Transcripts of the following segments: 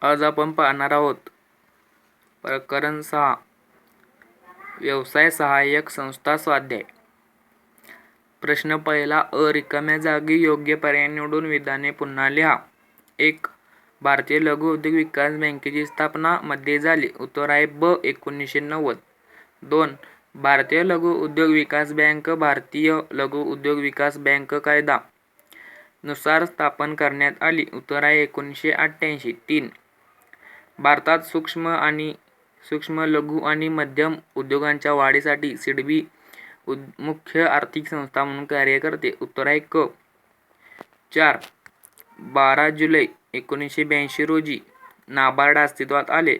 आज आपण पाहणार आहोत प्रकरण 6 व्यवसाय सहाय्यक संस्था स्वाध्याय. प्रश्न पहिला. रिकाम्या जागी योग्य पर्याय निवडून विधाने पुन्हा लिहा. 1. भारतीय लघु उद्योग विकास बँकेची स्थापना मध्ये झाली. उत्तर आहे ब. 1990. 2. भारतीय लघु उद्योग विकास बँक भारतीय लघु उद्योग विकास बँक कायदा नुसार स्थापन करण्यात आली. उत्तर आहे 1988. 3. भारतात सूक्ष्म, लघु आणि मध्यम उद्योगांच्या वाढीसाठी सिडबी मुख्य आर्थिक संस्था म्हणून कार्य करते. उत्तर आहे क. 4. 12 जुलै 1982 रोजी नाबार्ड अस्तित्वात आले.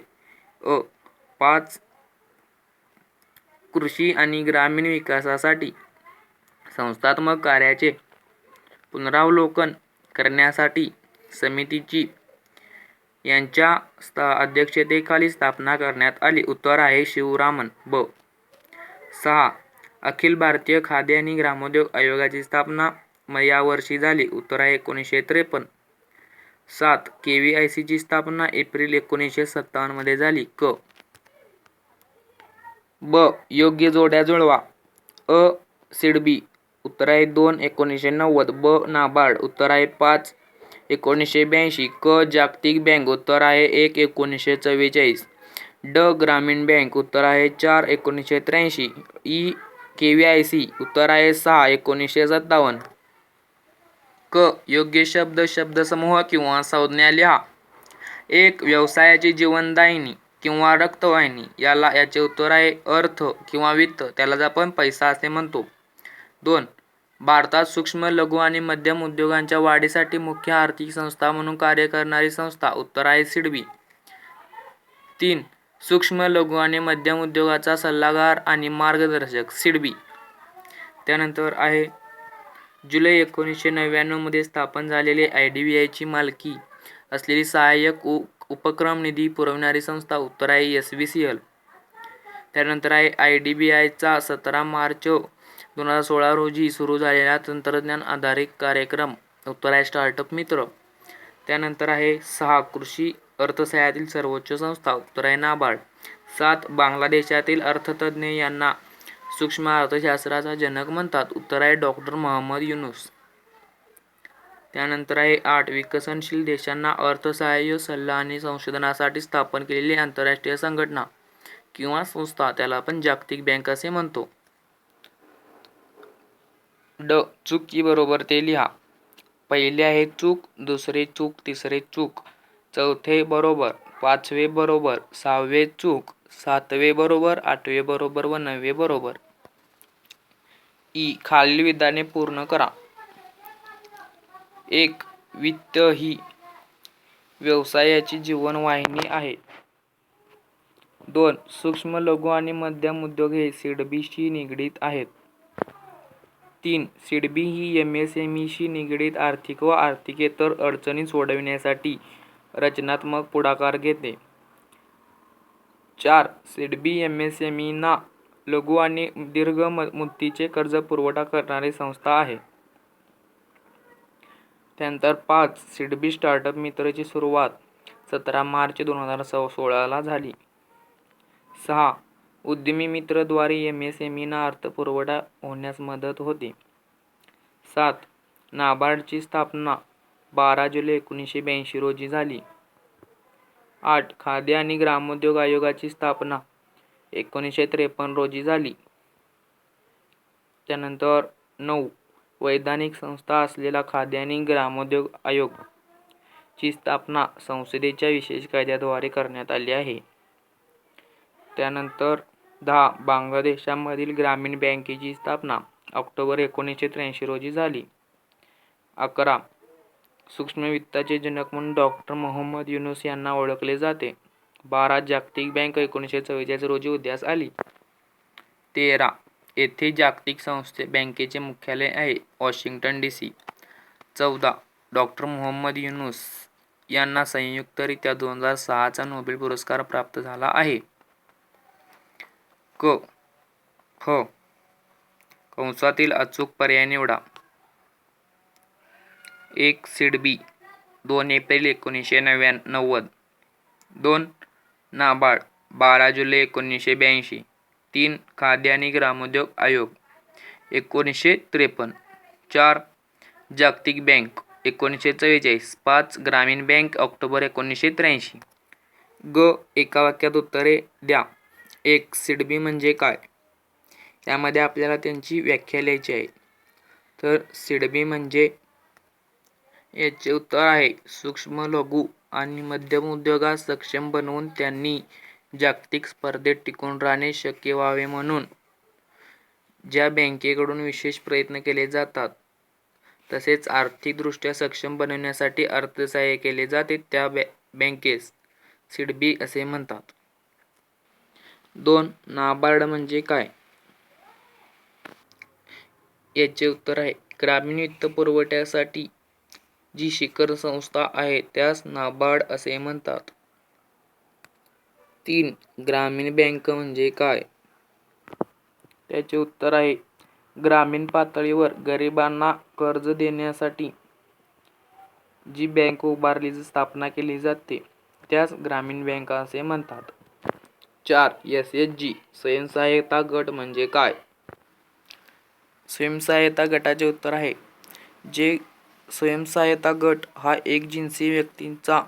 5. कृषी आणि ग्रामीण विकासासाठी संस्थात्मक कार्याचे पुनरावलोकन करण्यासाठी समितीची यांच्या अध्यक्षतेखाली स्थापना करण्यात आली. उत्तर आहे शिवरामन. ब. 6. अखिल भारतीय खाद्य आणि ग्रामोद्योग आयोगाची स्थापना या वर्षी झाली. उत्तर आहे 1953. 7. KVIC ची स्थापना एप्रिल 1957 मध्ये झाली. क. ब. योग्य जोड्या जुळवा. सिडबी. उत्तर आहे 2. 1990. ब. नाबार्ड. उत्तर आहे 5. 1982. क. जागतिक बँक. उत्तर आहे 1. 1944. ड. ग्रामीण बँक. उत्तर आहे 4. 1983. ई. KVIC. उत्तर आहे 6. 1957. क. योग्य शब्द, शब्दसमूह किंवा संज्ञा लिहा. 1. व्यवसायाची जीवनदायिनी किंवा रक्तवाहिनी. याचे उत्तर आहे अर्थ किंवा वित्त. त्यालाच आपण पैसा असे म्हणतो. 2. भारतात सूक्ष्म, लघु आणि मध्यम उद्योगांच्या वाढीसाठी मुख्य आर्थिक संस्था म्हणून कार्य करणारी संस्था. उत्तर आहे सिडबी. 3. सूक्ष्म, लघु आणि मध्यम उद्योगाचा सल्लागार आणि मार्गदर्शक सिडबी. त्यानंतर आहे जुलै 1999 मध्ये स्थापन झालेले IDBI ची मालकी असलेली सहाय्यक उपक्रम निधी पुरवणारी संस्था. उत्तर आहे SBCL. त्यानंतर आहे IDBI चा 17 मार्च 2016 रोजी सुरू झालेला तंत्रज्ञान आधारित कार्यक्रम. उत्तर आहे स्टार्टअप मित्र. त्यानंतर आहे 6. कृषी अर्थसहाय्यातील सर्वोच्च संस्था. उत्तर आहे नाबार्ड. 7. बांगलादेशातील अर्थतज्ज्ञ यांना सूक्ष्म अर्थशास्त्राचा जनक म्हणतात. उत्तर आहे डॉ. मोहम्मद युनूस. त्यानंतर आहे 8. विकसनशील देशांना अर्थसहाय्य, सल्ला आणि संशोधनासाठी स्थापन केलेली आंतरराष्ट्रीय संघटना किंवा संस्था. त्याला आपण जागतिक बँक असे म्हणतो. ड. चूक बरोबर ते लिहा. पहिले आहे चूक, दुसरे चूक, तिसरे चूक, चौथे बरोबर, पाचवे बरोबर, सहावे चूक, सातवे बरोबर, आठवे बरोबर व 9वे बरोबर. ई. खालील विधाने पूर्ण करा. 1. वित्त ही व्यवसायाची जीवनवाहिनी आहे. 2. सूक्ष्म, लघु आणि मध्यम उद्योग हे सिडबीशी निगडीत आहेत. 3. सिडबी ही MSMEशी निगडीत आर्थिक व आर्थिकेतर अडचणी सोडविण्यासाठी रचनात्मक पुढाकार घेते. 4. सिडबी MSMEना लघु आणि दीर्घ मुदतीचे कर्ज पुरवठा करणारी संस्था आहे. त्यानंतर 5. सिडबी स्टार्टअप मित्रची सुरुवात 17 मार्च 2016 ला झाली. 6. उद्यमी मित्र द्वारे MSMEना अर्थपुरवठा होण्यास मदत होते. 7. नाबार्डची स्थापना 12 जुलै 1982 रोजी झाली. 8. खाद्य आणि ग्रामोद्योग आयोगाची स्थापना 1953 रोजी झाली. त्यानंतर 9. वैधानिक संस्था असलेला खाद्य आणि ग्रामोद्योग आयोग ची स्थापना संसदेच्या विशेष कायद्याद्वारे करण्यात आली आहे. त्यानंतर 10. बांगलादेशामधील ग्रामीण बँकेची स्थापना ऑक्टोबर 1983 रोजी झाली. 11. सूक्ष्म वित्ताचे जनक म्हणून डॉ. मोहम्मद युनूस यांना ओळखले जाते. 12. जागतिक बँक 1944 रोजी उदयास आली. 13. येथे जागतिक बँकेचे मुख्यालय आहे, वॉशिंग्टन DC. 14. डॉ. मोहम्मद युनूस यांना संयुक्तरित्या 2006 चा नोबेल पुरस्कार प्राप्त झाला आहे. क. ख. कंसातील अचूक पर्याय निवडा. 1. सिडबी 2 एप्रिल 1990. 2. नाबार्ड 12 जुलै 1982. 3. खादी आणि ग्रामोद्योग आयोग 1953. 4. जागतिक बँक 1944. 5. ग्रामीण बँक ऑक्टोबर 1983. ग. एका वाक्यात उत्तरे द्या. 1. सिडबी म्हणजे काय? त्यामध्ये आपल्याला त्यांची व्याख्या लिहायची आहे. तर सिडबी म्हणजे, याचे उत्तर आहे सूक्ष्म, लघु आणि मध्यम उद्योगास सक्षम बनवून त्यांनी जागतिक स्पर्धेत टिकून राहणे शक्य व्हावे म्हणून ज्या बँकेकडून विशेष प्रयत्न केले जातात, तसेच आर्थिकदृष्ट्या सक्षम बनवण्यासाठी अर्थसहाय्य केले जाते त्या बँकेस सिडबी असे म्हणतात. 2. नाबार्ड म्हणजे काय? याचे उत्तर आहे ग्रामीण वित्तपुरवठ्यासाठी जी शिखर संस्था आहे त्यास नाबार्ड असे म्हणतात. 3. ग्रामीण बँक म्हणजे काय? त्याचे उत्तर आहे ग्रामीण पातळीवर गरिबांना कर्ज देण्यासाठी जी बँक स्थापना केली जाते त्यास ग्रामीण बँक असे म्हणतात. 4. SHG स्वयंसहाय्यता गट म्हणजे काय? स्वयंसहाय्यता गटाचे उत्तर आहे जे स्वयंसहाय्यता गट हा एकजिन्सी व्यक्तींचा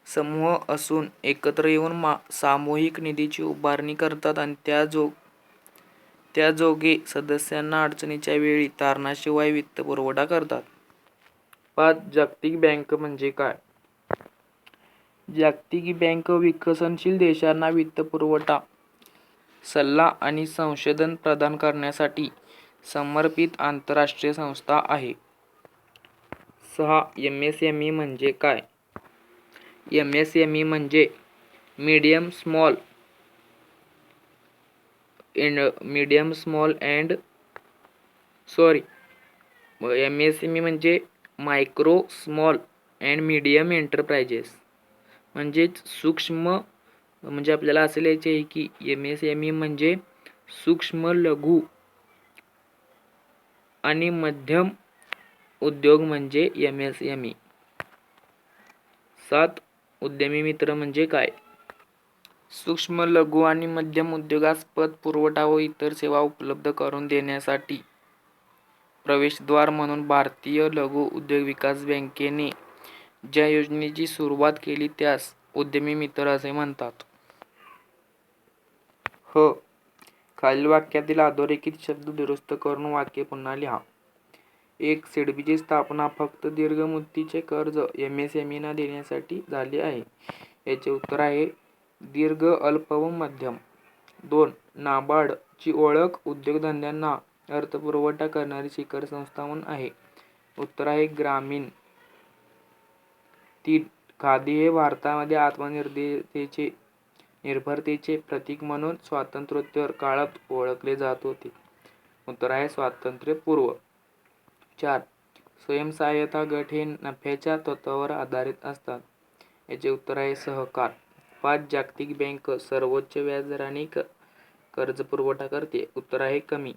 समूह असून एकत्र येऊन सामूहिक निधीची उभारणी करतात आणि त्याजोगे सदस्यांना अडचणीच्या वेळी तारणाशिवाय वित्तपुरवठा करतात. 5. जागतिक बँक म्हणजे काय? जागतिक बँक विकसनशील देशांना वित्तपुरवठा, सल्ला आणि संशोधन प्रदान करण्यासाठी समर्पित आंतरराष्ट्रीय संस्था आहे. 6. MSME म्हणजे काय? MSME म्हणजे मीडियम स्मॉल MSME म्हणजे micro small and medium enterprises म्हणजेच सूक्ष्म, म्हणजे आपल्याला असे लिहायचे आहे की MSME म्हणजे सूक्ष्म, लघु आणि मध्यम उद्योग म्हणजे MSME. 7. उद्यमी मित्र म्हणजे काय? सूक्ष्म, लघु आणि मध्यम उद्योगास पतपुरवठा व इतर सेवा उपलब्ध करून देण्यासाठी प्रवेशद्वार म्हणून भारतीय लघु उद्योग विकास बँकेने ज्या योजनेची सुरुवात केली त्यास उद्यमी मित्र असे म्हणतात. खालील वाक्यातील अधोरेखित शब्द दुरुस्त करून वाक्य पुन्हा लिहा. 1. सिडबीची स्थापना फक्त दीर्घ मुदतीचे कर्ज MSME ना देण्यासाठी झाली आहे. याचे उत्तर आहे दीर्घ, अल्प व मध्यम. 2. नाबार्ड ची ओळख उद्योगधंद्यांना अर्थपुरवठा करणारी शिखर संस्था म्हणून आहे. उत्तर आहे ग्रामीण. 3. खादी हे भारतामध्ये आत्मनिर्भरतेचे प्रतीक म्हणून स्वातंत्र्योत्तर काळात ओळखले जात होते. उत्तर आहे स्वातंत्र्यपूर्व. 4. स्वयंसहाय्यता गट हे नफ्याच्या तत्त्वावर आधारित असतात. याचे उत्तर आहे सहकार. 5. जागतिक बँक सर्वोच्च व्याजदराने कर्ज पुरवठा करते. उत्तर आहे कमी.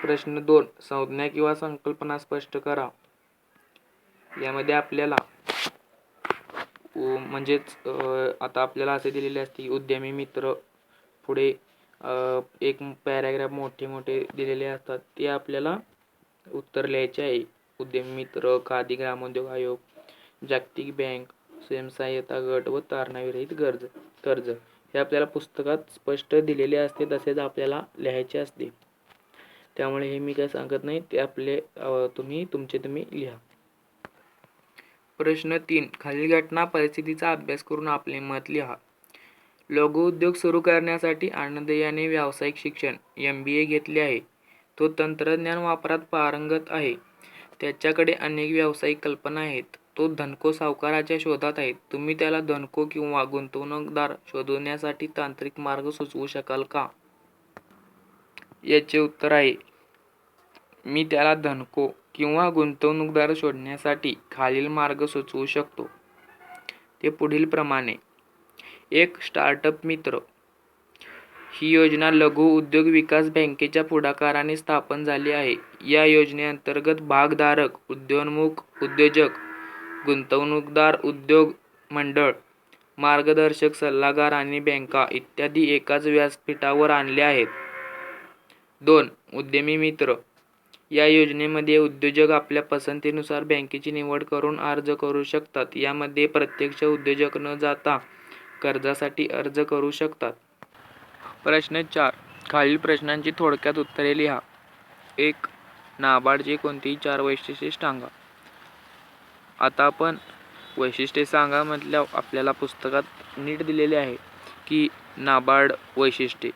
प्रश्न 2. संज्ञा किंवा संकल्पना स्पष्ट करा. यामध्ये आपल्याला आता आपल्याला असे दिलेले असते उद्यमी मित्र, पुढे एक पॅराग्राफ मोठे दिलेले असतात, ते आपल्याला उत्तर लिहायचे आहे. उद्यमी मित्र, खादी ग्रामोद्योग आयोग, जागतिक बँक, स्वयंसहाय्यता गट व तारणविरहित कर्ज हे आपल्याला पुस्तकात स्पष्ट दिलेले असते, तसेच आपल्याला लिहायचे असते. त्यामुळे हे मी काय सांगत नाही, ते तुम्ही लिहा. प्रश्न 3. खालील घटना परिस्थितीचा अभ्यास करून आपले मत लिहा. लघु उद्योग सुरू करण्यासाठी आनंद याने व्यावसायिक शिक्षण MBA घेतले आहे. तो तंत्रज्ञान वापरात पारंगत आहे. त्याच्याकडे अनेक व्यावसायिक कल्पना आहेत. तो धनको सावकाराच्या शोधात आहे. तुम्ही त्याला धनको किंवा गुंतवणूकदार शोधण्यासाठी तांत्रिक मार्ग सुचवू शकाल का? याचे उत्तर आहे मी त्याला धनको किंवा गुंतवणूकदार शोधण्यासाठी खालील मार्ग सुचवू शकतो. ते पुढील प्रमाणे. 1. स्टार्टअप मित्र. ही योजना लघु उद्योग विकास बँकेच्या पुढाकाराने स्थापन झाली आहे. या योजनेअंतर्गत भागधारक, उदयोन्मुख उद्योजक, गुंतवणूकदार, उद्योग मंडळ मार्गदर्शक, सल्लागार आणि बँका इत्यादी एकाच व्यासपीठावर आणले आहेत. 2. उद्यमी मित्र. या योजनेमध्ये उद्योजक आपल्या पसंतीनुसार बँकेची निवड करून अर्ज करू शकतात. यामध्ये प्रत्यक्ष उद्योजक न जाता कर्जासाठी अर्ज करू शकतात. प्रश्न 4. खालील प्रश्नांची थोडक्यात उत्तरे लिहा. 1. नाबार्डची कोणतीही 4 वैशिष्ट्ये सांगा. आता आपण वैशिष्ट्ये सांगा म्हटल्यावर आपल्याला पुस्तकात नीट दिलेले आहे की नाबार्ड वैशिष्ट्ये.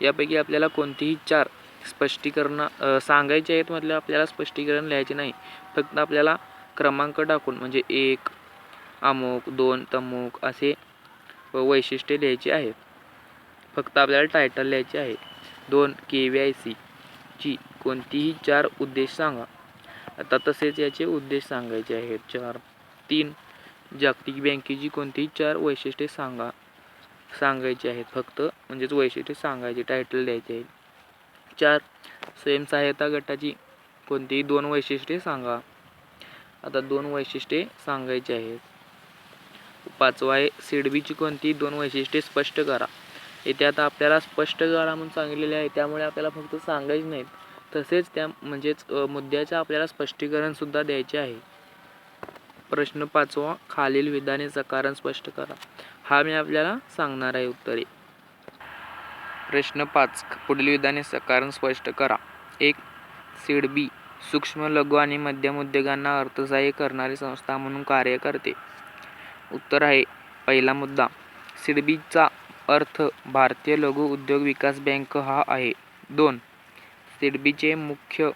यापैकी आपल्याला कोणतीही 4 स्पष्टीकरण सांगायचे आहेत म्हटल्यावर आपल्याला स्पष्टीकरण लिहायचे नाही. फक्त आपल्याला क्रमांक टाकून म्हणजे 1 अमुक, 2 तमुक असे वैशिष्ट्ये लिहायचे आहेत. फक्त आपल्याला टायटल लिहायचे आहे. 2. KYC ची कोणतीही 4 उद्देश सांगा. आता तसेच याचे उद्देश सांगायचे आहेत 4. 3. जागतिक बँकेची कोणतीही 4 वैशिष्ट्ये सांगायची आहेत. फक्त म्हणजेच वैशिष्ट्ये सांगायची, टायटल द्यायचे आहे. 4. स्वयंसहायता गटाची कोणतीही 2 वैशिष्ट्ये सांगा. आता 2 वैशिष्ट्ये सांगायची आहेत. 5 आहे सिडबीची कोणतीही 2 वैशिष्ट्ये स्पष्ट करा. इथे आता आपल्याला स्पष्ट करा म्हणून सांगितलेले आहे, त्यामुळे आपल्याला फक्त सांगायचे नाहीत, तसेच त्या म्हणजेच मुद्द्याचे आपल्याला स्पष्टीकरण सुद्धा द्यायचे आहे. प्रश्न 5. खालील विधानाचे कारण स्पष्ट करा. हा मी आपल्याला सांगणार आहे उत्तरे. प्रश्न 5. पुढील विधानाचे कारण स्पष्ट करा. 1. सिडबी सूक्ष्म, लघु आणि मध्यम उद्योगांना अर्थसहाय्य करणारी संस्था म्हणून कार्य करते. उत्तर आहे पहिला मुद्दा. सिडबीचा अर्थ भारतीय लघु उद्योग विकास बँक हा आहे. 2. सिडबीचे मुख्य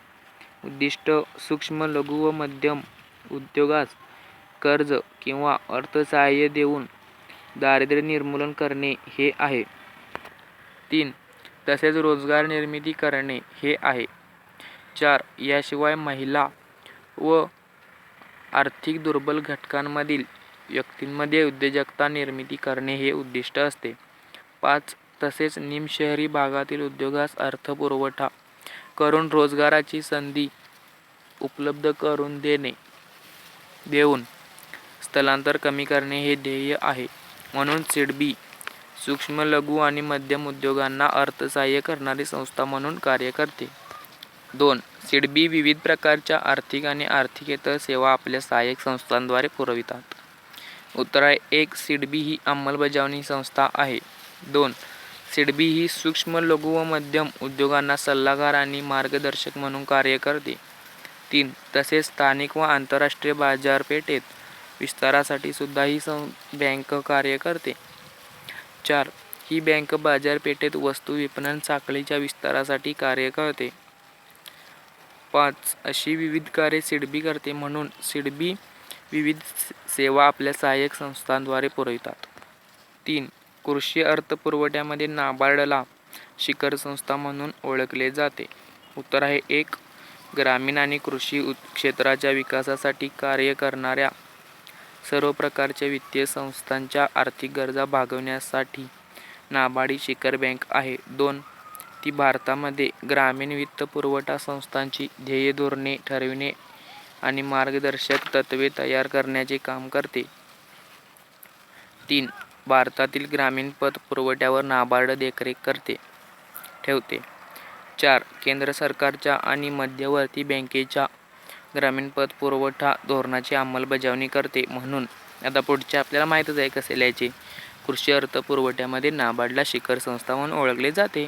उद्दिष्ट सूक्ष्म, लघु व मध्यम उद्योगास कर्ज किंवा अर्थसहाय्य देऊन दारिद्र्य निर्मूलन करणे हे आहे. 3. तसेच रोजगार निर्मिती करणे हे आहे. 4. याशिवाय महिला व आर्थिक दुर्बल घटकांमधील व्यक्तींमध्ये उद्योजकता निर्मिती करणे हे उद्दिष्ट असते. 5. तसेच निमशहरी भागातील उद्योगास अर्थपुरवठा करून रोजगाराची संधी उपलब्ध करून देऊन स्थलांतर कमी करणे हे ध्येय आहे. म्हणून सिडबी सूक्ष्म, लघु आणि मध्यम उद्योगांना अर्थसहाय्य करणारी संस्था म्हणून कार्य करते. 2. सिडबी विविध प्रकारच्या आर्थिक आणि आर्थिकेतर सेवा आपल्या सहाय्यक संस्थांद्वारे पुरवितात. उत्तर आहे 1. सिडबी ही अंमलबजावणी संस्था आहे. 2. सिडबी ही सूक्ष्म, लघु व मध्यम उद्योगांना सल्लागार आणि मार्गदर्शक म्हणून कार्य करते. 3. तसेच स्थानिक व आंतरराष्ट्रीय बाजारपेठेत विस्तारासाठी सुद्धा ही बँक कार्य करते. 4. ही बँक बाजारपेठेत वस्तू विपणन साखळीच्या विस्तारासाठी कार्य करते. 5. अशी विविध कार्ये सिडबी करते, म्हणून सिडबी विविध सेवा आपल्या सहाय्यक संस्थांद्वारे पुरवितात. 3. कृषी अर्थपुरवठ्यामध्ये नाबार्डला शिखर संस्था म्हणून ओळखले जाते. उत्तर आहे 1. ग्रामीण आणि कृषी क्षेत्राच्या विकासासाठी कार्य करणाऱ्या सर्व प्रकारच्या वित्तीय संस्थांच्या आर्थिक गरजा भागवण्यासाठी नाबार्ड ही शिखर बँक आहे. 2. ती भारतामध्ये ग्रामीण वित्तपुरवठा संस्थांची ध्येय धोरणे ठरविणे आणि मार्गदर्शक तत्त्वे तयार करण्याचे काम करते. 3. भारतातील ग्रामीण पत पुरवठ्यावर नाबार्ड देखरेख ठेवते. 4. केंद्र सरकारच्या आणि मध्यवर्ती बँकेच्या ग्रामीण पत पुरवठा धोरणाची अंमलबजावणी करते. म्हणून आता पुढचे आपल्याला माहीतच आहे कसे लिहायचे. कृषी अर्थपुरवठ्यामध्ये नाबार्डला शिखर संस्था म्हणून ओळखले जाते.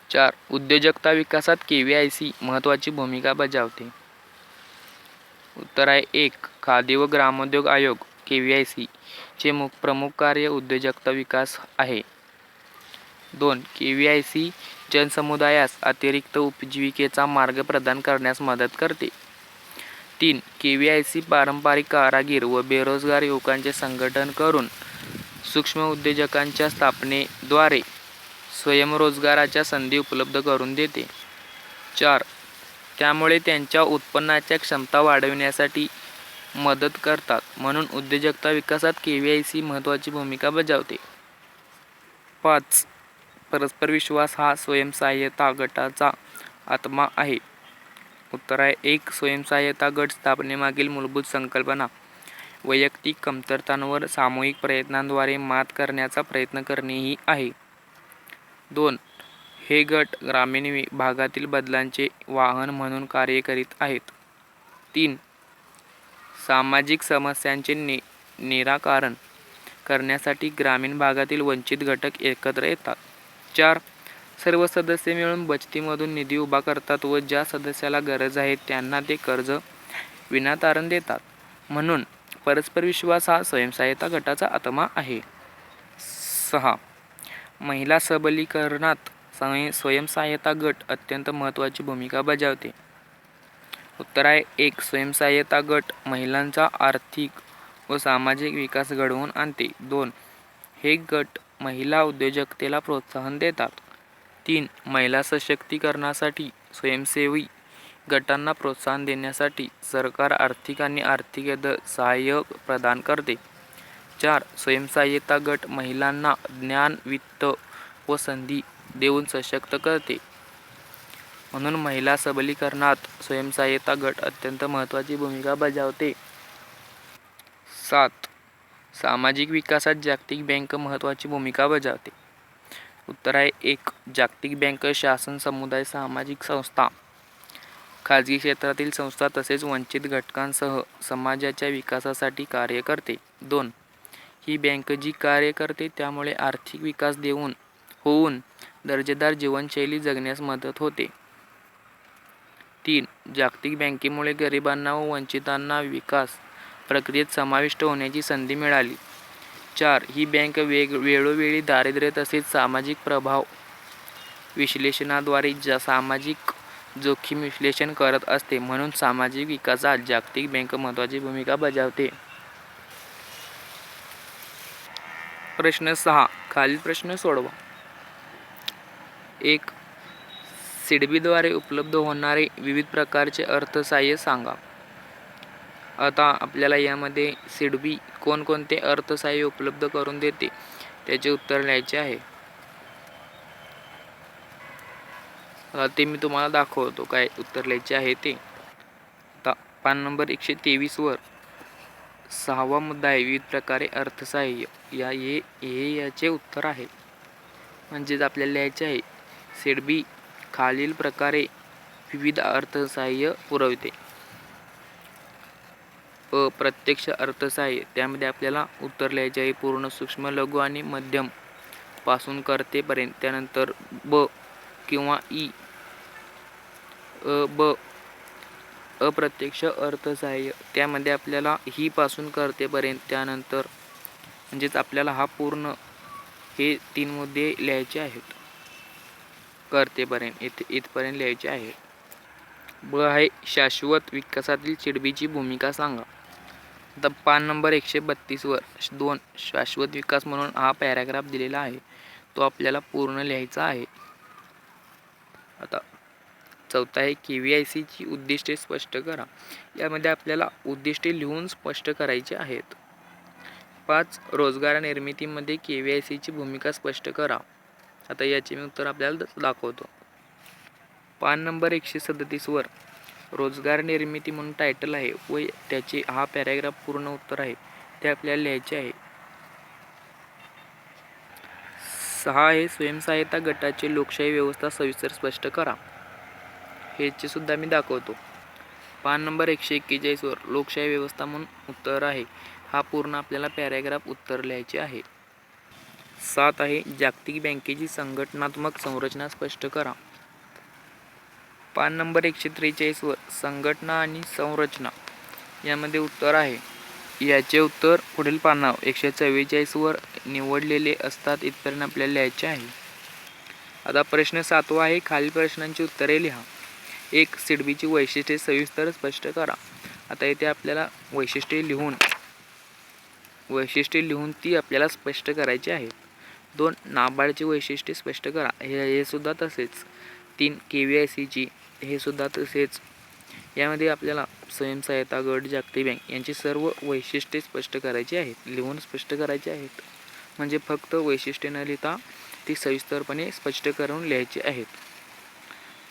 4. उद्योजकता विकासात KYC महत्त्वाची भूमिका बजावते. उत्तर आहे 1. खादी व ग्रामोद्योग आयोग KYC चे प्रमुख कार्य उद्योजकता विकास आहे. 2. KYC जनसमुदायास अतिरिक्त उपजीविकेचा मार्ग प्रदान करण्यास मदत करते. 3. KYC पारंपरिक कारागीर व बेरोजगार युवकांचे संघटन करून सूक्ष्म उद्योजकांच्या स्थापनेद्वारे स्वयंरोजगाराच्या संधी उपलब्ध करून देते. 4. त्यामुळे त्यांच्या उत्पन्नाच्या क्षमता वाढविण्यासाठी मदत करतात. म्हणून उद्योजकता विकासात KYC महत्त्वाची भूमिका बजावते. 5. परस्पर विश्वास हा स्वयंसहाय्यता गटाचा आत्मा आहे. उत्तर आहे 1. स्वयंसहाय्यता गट स्थापनेमागील मूलभूत संकल्पना वैयक्तिक कमतरतांवर सामूहिक प्रयत्नांद्वारे मात करण्याचा प्रयत्न करणेही आहे. 2. हे गट ग्रामीण भागातील बदलांचे वाहन म्हणून कार्य करीत आहेत. 3. सामाजिक समस्यांचे निराकरण करण्यासाठी ग्रामीण भागातील वंचित घटक एकत्र येतात. 4. सर्व सदस्य मिळून बचतीमधून निधी उभा करतात व ज्या सदस्याला गरज आहे त्यांना ते कर्ज विनातारण देतात. म्हणून परस्पर विश्वास हा स्वयंसहायता गटाचा आत्मा आहे. 6. महिला सबलीकरणात स्वयंसहायता गट अत्यंत महत्त्वाची भूमिका बजावते. उत्तर आहे 1. स्वयंसहायता गट महिलांचा आर्थिक व सामाजिक विकास घडवून आणते. 2. हे गट महिला उद्योजकतेला प्रोत्साहन देतात. 3. महिला सशक्तीकरणासाठी स्वयंसेवी गटांना प्रोत्साहन देण्यासाठी सरकार आर्थिक आणि आर्थिक सहाय्य प्रदान करते. 4. स्वयंसहायता गट महिलांना ज्ञान, वित्त व संधी देऊन सशक्त करते. म्हणून महिला सबलीकरणात स्वयंसहायता गट अत्यंत महत्त्वाची भूमिका बजावते. 7. सामाजिक विकासात जागतिक बँक महत्त्वाची भूमिका बजावते. उत्तर आहे 1. जागतिक बँक शासन, समुदाय, सामाजिक संस्था, खाजगी क्षेत्रातील संस्था तसेच वंचित घटकांसह समाजाच्या विकासासाठी कार्य करते. 2. ही बँक जी कार्य करते त्यामुळे आर्थिक विकास होऊन दर्जेदार जीवनशैली जगण्यास मदत होते. 3. जागतिक बँकेमुळे गरिबांना व वंचितांना विकास प्रक्रियेत समाविष्ट होण्याची संधी मिळाली. 4. ही बँक वेळोवेळी दारिद्र्य तसेच सामाजिक प्रभाव विश्लेषणाद्वारे सामाजिक जोखीम विश्लेषण करत असते. म्हणून सामाजिक विकासात जागतिक बँक महत्त्वाची भूमिका बजावते. प्रश्न 6. खालील प्रश्न सोडवा. 1. सिडबीद्वारे उपलब्ध होणारे विविध प्रकारचे अर्थसहाय्य सांगा. आता आपल्याला यामध्ये सिडबी कोणकोणते अर्थसहाय्य उपलब्ध करून देते त्याचे उत्तर लिहायचे आहे. ते मी तुम्हाला दाखवतो काय उत्तर लिहायचे आहे ते. आता पान नंबर 123 वर 6वा मुद्दा आहे विविध प्रकारे अर्थसहाय्य. याचे उत्तर आहे. म्हणजेच आपल्याला लिहायचे आहे सिडबी खालील प्रकारे विविध अर्थसहाय्य पुरवते. प्रत्यक्ष अर्थसहाय्य त्यामध्ये आपल्याला उत्तर लिहायचे आहे पूर्ण, सूक्ष्म, लघु आणि मध्यम पासून कर्तेपर्यंत. त्यानंतर ब किंवा ई. अप्रत्यक्ष अर्थसहाय्य त्यामध्ये आपल्याला ही पासून कर्तेपर्यंत. त्यानंतर म्हणजेच आपल्याला हा पूर्ण हे 3 मुद्दे लिहायचे आहेत. कर्तेपर्यंत इथपर्यंत लिहायचे आहे. ब आहे शाश्वत विकासातील सिडबीची भूमिका सांगा. आता पान नंबर 132 वर 2 शाश्वत विकास म्हणून हा पॅराग्राफ दिलेला आहे. तो आपल्याला पूर्ण लिहायचा आहे. आता 4था आहे KVIC ची उद्दिष्टे स्पष्ट करा. यामध्ये आपल्याला उद्दिष्टे लिहून स्पष्ट करायची आहेत. 5. रोजगार निर्मितीमध्ये KVIC ची भूमिका स्पष्ट करा. आता याचे मी उत्तर आपल्याला दाखवतो. पान नंबर 137 वर रोजगार निर्मिती म्हणून टायटल आहे व त्याचे हा पॅराग्राफ पूर्ण उत्तर आहे ते आपल्याला लिहायचे आहे. 6 आहे स्वयंसहायता गटाचे लोकशाही व्यवस्था सविस्तर स्पष्ट करा. ह्याचे सुद्धा मी दाखवतो. पान नंबर 141 वर लोकशाही व्यवस्था म्हणून उत्तर आहे. हा पूर्ण आपल्याला पॅराग्राफ उत्तर लिहायचे आहे. 7 आहे जागतिक बँकेची संघटनात्मक संरचना स्पष्ट करा. पान नंबर 143 वर संघटना आणि संरचना यामध्ये उत्तर आहे. याचे उत्तर पुढील पानावर 144 वर निवडलेले असतात. इथपर्यंत आपल्याला लिहायचे आहे. आता प्रश्न 7वा आहे खालील प्रश्नांची उत्तरे लिहा. 1. सिडबीची वैशिष्ट्ये सविस्तर स्पष्ट करा. आता इथे आपल्याला वैशिष्ट्ये लिहून ती आपल्याला स्पष्ट करायची आहेत. 2. नाबार्डची वैशिष्ट्ये स्पष्ट करा. हे सुद्धा तसेच. 3. KVIC ची हे सुद्धा तसेच. यामध्ये आपल्याला स्वयंसहायता गट, जागतिक बँक यांची सर्व वैशिष्ट्ये स्पष्ट करायची आहेत, लिहून स्पष्ट करायची आहेत. म्हणजे फक्त वैशिष्ट्ये न लिहिता ती सविस्तरपणे स्पष्ट करून लिहायची आहेत.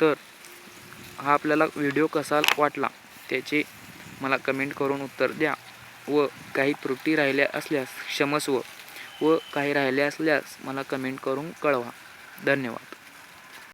तर हा आपल्याला व्हिडिओ कसा वाटला त्याचे मला कमेंट करून उत्तर द्या. व काही त्रुटी राहिल्या असल्यास क्षमस्व व काही राहिल्या असल्यास मला कमेंट करून कळवा. धन्यवाद.